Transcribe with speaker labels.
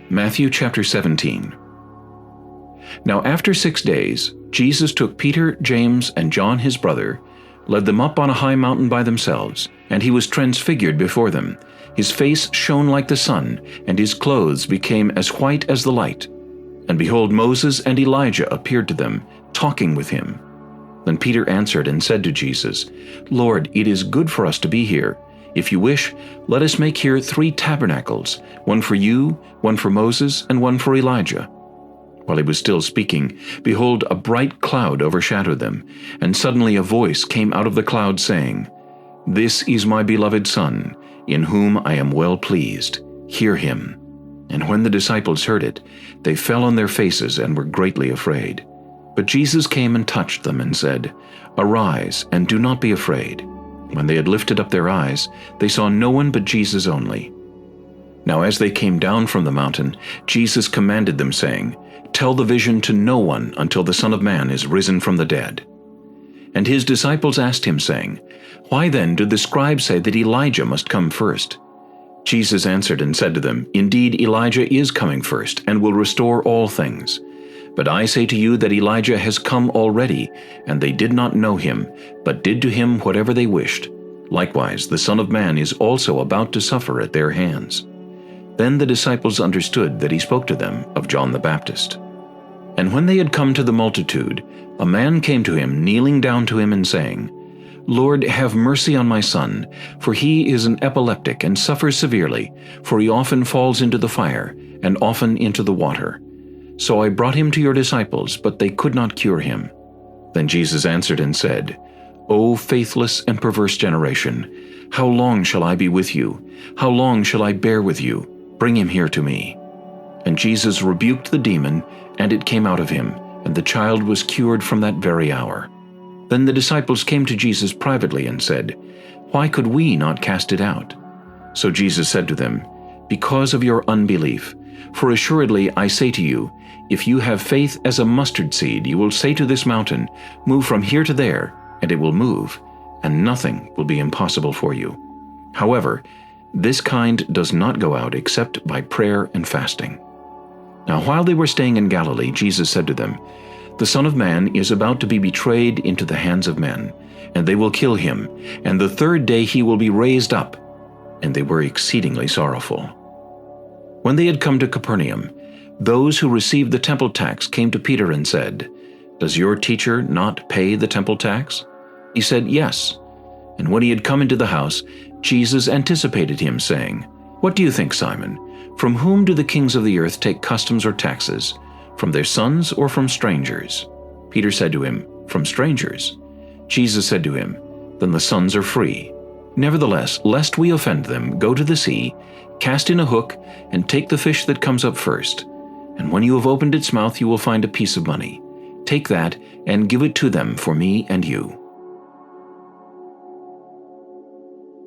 Speaker 1: Matthew chapter 17. Now after 6 days, Jesus took Peter, James, and John his brother, led them up on a high mountain by themselves, and he was transfigured before them. His face shone like the sun, and his clothes became as white as the light. And behold, Moses and Elijah appeared to them, talking with him. Then Peter answered and said to Jesus, Lord, it is good for us to be here. If you wish, let us make here 3 tabernacles, one for you, one for Moses, and one for Elijah. While he was still speaking, behold, a bright cloud overshadowed them, and suddenly a voice came out of the cloud saying, This is my beloved Son, in whom I am well pleased. Hear him. And when the disciples heard it, they fell on their faces and were greatly afraid. But Jesus came and touched them and said, Arise, and do not be afraid. When they had lifted up their eyes, they saw no one but Jesus only. Now as they came down from the mountain, Jesus commanded them, saying, Tell the vision to no one until the Son of Man is risen from the dead. And his disciples asked him, saying, Why then do the scribes say that Elijah must come first? Jesus answered and said to them, Indeed, Elijah is coming first, and will restore all things. But I say to you that Elijah has come already, and they did not know him, but did to him whatever they wished. Likewise, the Son of Man is also about to suffer at their hands. Then the disciples understood that he spoke to them of John the Baptist. And when they had come to the multitude, a man came to him, kneeling down to him and saying, Lord, have mercy on my son, for he is an epileptic and suffers severely, for he often falls into the fire, and often into the water. So I brought him to your disciples, but they could not cure him. Then Jesus answered and said, O faithless and perverse generation, how long shall I be with you? How long shall I bear with you? Bring him here to me. And Jesus rebuked the demon, and it came out of him, and the child was cured from that very hour. Then the disciples came to Jesus privately and said, Why could we not cast it out? So Jesus said to them, Because of your unbelief. For assuredly I say to you, if you have faith as a mustard seed, you will say to this mountain, Move from here to there, and it will move, and nothing will be impossible for you. However, this kind does not go out except by prayer and fasting. Now while they were staying in Galilee, Jesus said to them, The Son of Man is about to be betrayed into the hands of men, and they will kill him, and the 3rd day he will be raised up. And they were exceedingly sorrowful. When they had come to Capernaum, those who received the temple tax came to Peter and said, Does your teacher not pay the temple tax? He said, Yes. And when he had come into the house, Jesus anticipated him, saying, What do you think, Simon? From whom do the kings of the earth take customs or taxes? From their sons or from strangers? Peter said to him, From strangers. Jesus said to him, Then the sons are free. Nevertheless, lest we offend them, go to the sea, cast in a hook, and take the fish that comes up first. And when you have opened its mouth, you will find a piece of money. Take that, and give it to them for me and you.